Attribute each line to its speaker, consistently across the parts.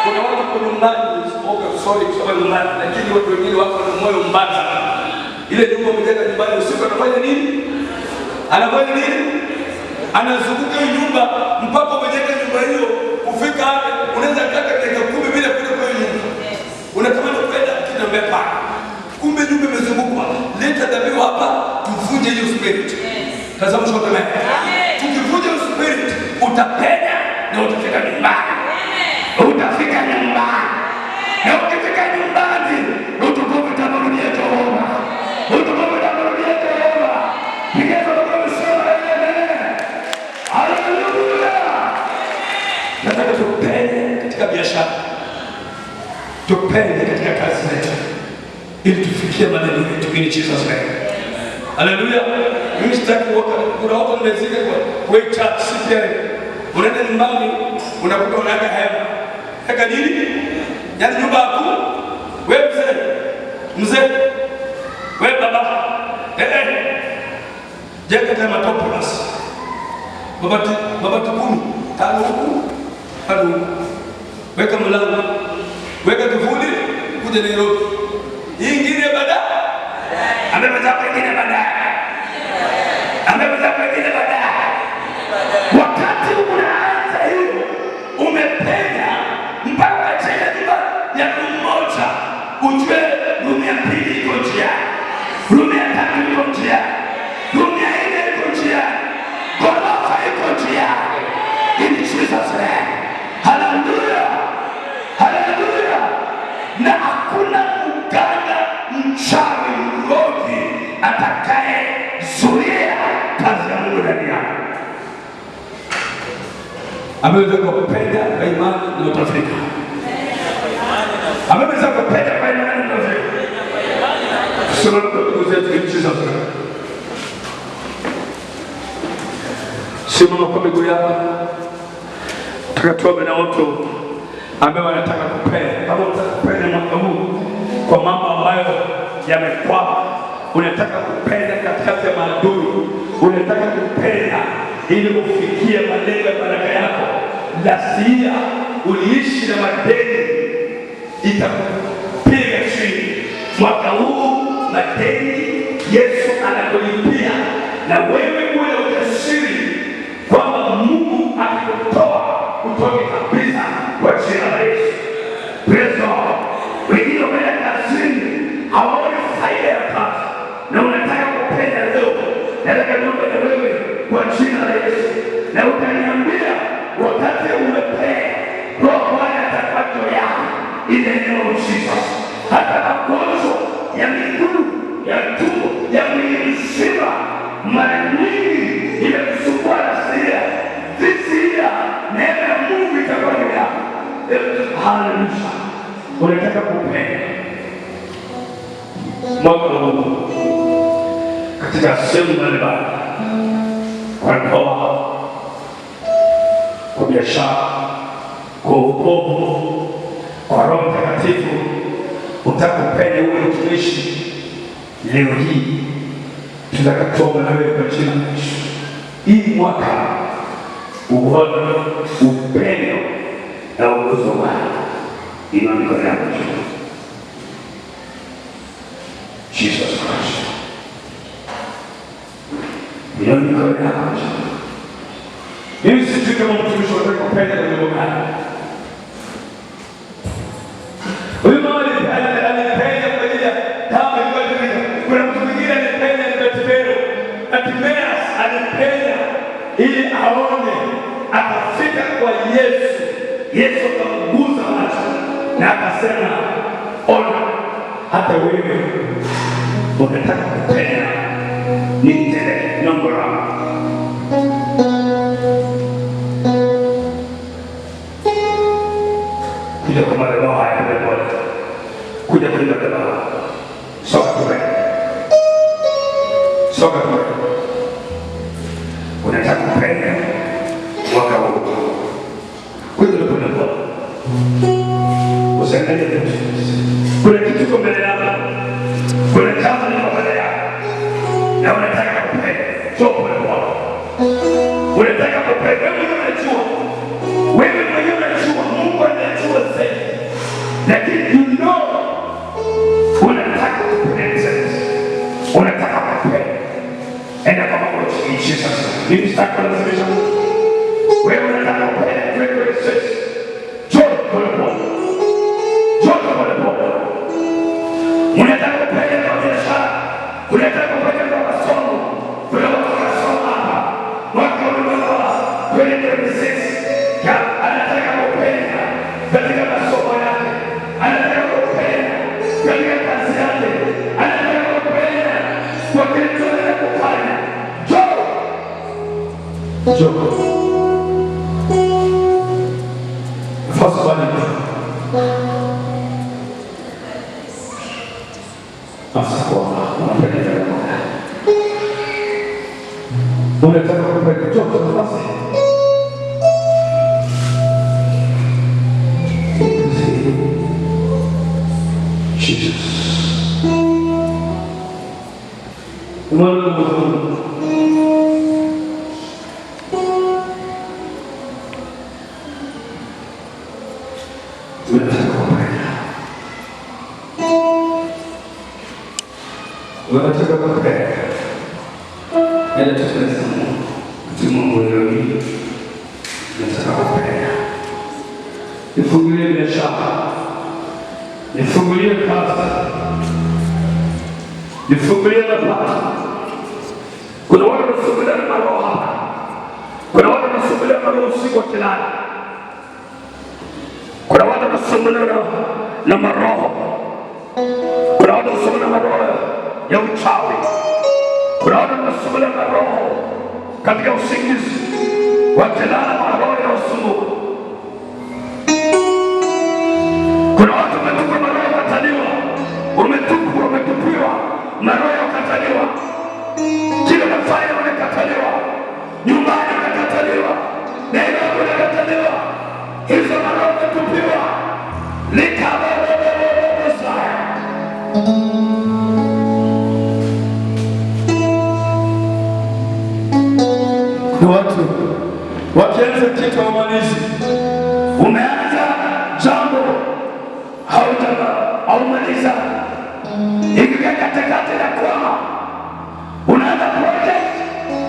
Speaker 1: Kuna watu kwa nyumbani, sorry kwa nyumbani, lakini watu wengine wako na moyo mbaya sana. Ile nyumba mjenga nyumbani usiku anafanya nini? Anafanya nini? Anazunguka nyumba mpaka umejenga nyumba hiyo kufika hapa unaweza kaka dakika 10 bila kwenda kwa nyumba. Unatamani kwenda kinambia pa. Kumbe nyumba imezungukwa. Leta dhabihu hapa tuvunje hiyo spirit. Tazama shoto mimi. Tukivunja hiyo spirit utapenya na utafika nyumbani. Utafika nyumbani. Na ukifika nyumbani utukufu utamurudia Jehova. Utukufu utamurudia Jehova. Piga kwa mshono yeye. Haleluya. Nataka tupenye katika biashara. Tupenye katika kazi zetu. Ili tufikie maneno yetu in Jesus name. Haleluya. Mimi sitaki kuna watu wamezika kwa church sipia. Unaenda nyumbani unakuta unaweka hema. Heka nini? Yaani nyumba yako. Wewe mzee. Wewe baba. Jenga kama topolas. Babati 10, 5 huku, 5 huku. Weka mlango. Weka kivuli kuja Nairobi. Ingine baadaye. Ameweza kwingine baadaye. Ameweza kwingine baadaye. Wakati unaanza hiyo umepenya mpaka chini ya mmoja. Ujue dunia pili iko njia. Dunia tatu iko njia. Dunia ile iko njia. Gorofa iko njia. In Jesus name. Hallelujah. Hallelujah. Na hakuna mganga mchawi mrogi atakaye zuia kazi ya Mungu ndani yako. Ameweza kupenda kwa imani na utafika. Ameweza kupenda kwa imani na utafika. Sema kwa kuzetu in Jesus name. Simama kwa miguu yako. Tukatoa na watu ambao wanataka kupenda. Kama unataka kupenda mwaka huu kwa mambo ambayo yamekwama, unataka kupenda katikati ya maadui, unataka kupenda ili ufikie malengo ya baraka yako, lasia uliishi na madeni itakupiga chini. Mwaka huu madeni Yesu anakulipia, na wewe uwe na ujasiri kwamba Mungu atakutoa utoke kabisa kwa jina la Yesu. Praise God. Wengine wameenda kazini hawaoni faida ya kazi na unataka kupenda leo, nataka niombe na wewe kwa jina la Yesu, na utaniambia wakati umepea Roho Bwana atapata yako ile neno usiku. Hata magonjwa ya miguu, ya tumbo, ya mwili mzima mara nyingi imekusumbua na sira zisia, neema ya Mungu itakuwa juu yako. Haleluya. Unataka kupenda mwaka huu katika sehemu mbalimbali, kwa ndoa, kwa biashara, kwa wokovu, kwa Roho Mtakatifu, utakupenda uwe mtumishi. Leo hii tunakatoa na wewe kwa jina la Yesu. Hii mwaka uone upendo na uwezo wako. Inua mikono yako juu. Jesus Christ. Inua mikono yako juu. Mimi sijui kama mtumishi unataka kupenda kwa jambo gani. Huyu mama alipenda kwa ajili ya kama ilikuwa hivi. Kuna mtu mwingine alipenda Bartimaeus alipenda ili aone, akafika kwa Yesu. Yesu akamgusa macho na akasema, ona, hata wewe unataka kupenda, nitende nongo lako. Kuja kwa madhabahu haya pole. Kuja kwa madhabahu. Soka tuwe. Soka tuwe. Unataka kupenda mwaka huu. Kuja kwa madhabahu. Usiangalie vitu. Kuna kitu kwa mbele yako. Kuna jambo liko mbele yako. Na unataka kupenda. Sio pole pole. Unataka kupenda. Wewe mwenyewe unajua. Wewe mwenyewe unajua. Mungu anajua zaidi. Unataka kupata chochote basi. Jesus. Unataka kupenda. Ele tuteleza Mungu leo hii. Nataka kupenda. Nifungulie biashara. Nifungulie kazi. Nifungulie mapato. Kuna watu wanasubiria maroho hapa. Kuna watu wanasubiria maroho usiku wakilala. Kuna watu wanasubiria na maroho. Kuna watu wanasubiria maroho ya uchawi. Kuna watu wanasubiria maroho katika usingizi wakilala, maroho ya usumbufu. Kuna watu wametupa maroho ya kukataliwa, umetupiwa maroho ya kukataliwa. Kila nafanya wanakataliwa, nyumbani wanakataliwa, Nairobi wanakataliwa. Hizo maroho wametupiwa likababababasa. Watu wakianza kitu wamalizi. Umeanza jambo haumaliza, ikifika katikati inakwama. Unaanza project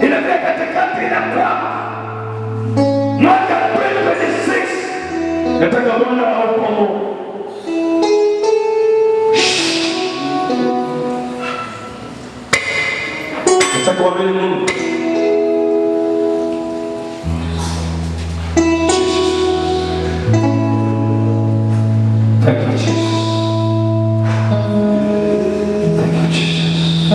Speaker 1: inafika katikati inakwama. Mwaka 2026 nataka Bwana aukomboe. Nataka kuamini Mungu. Thank you, Jesus. Thank you, Jesus.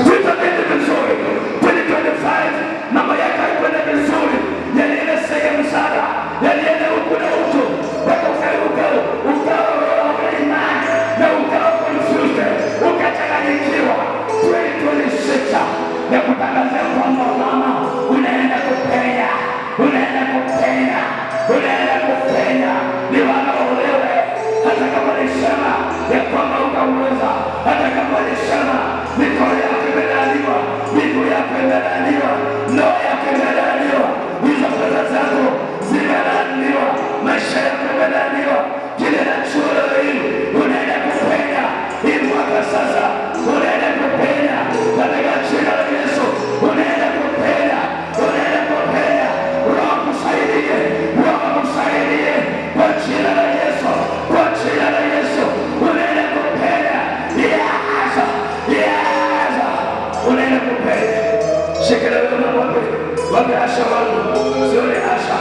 Speaker 1: Tutatenda vizuri. 2025 mambo yako yanakwenda vizuri. Yalienda sehemu sana. Yalienda huku na huku. Wako ukawa na imani na ukawa confused. Ukachanganyikiwa. 2026 ya kutangazia kwamba mama unaenda kupenya. Unaenda kupenya. Unaenda kupenya. Ni wanaolewe. Hata kama alisema ya kwamba utaweza. Hata kama alisema mikono yako imelaaniwa, miguu yako imelaaniwa, ndoa yako imelaaniwa, hizo pesa zako zimelaaniwa, maisha yako imelaaniwa. Kile na chuo hii unaenda kupenya. Hii mwaka sasa unaenda kupenya katika jina la Yesu. Unaenda kupenya. Unaenda kupenya. Roho kusaidie. Roho kusaidie kwa jina la Yesu. Kwa jina la Yesu unaenda kupenya. Yes! Yes! Unaenda kupenya. Shikila wewe wapi? Wapi Asha wangu? Sione Asha.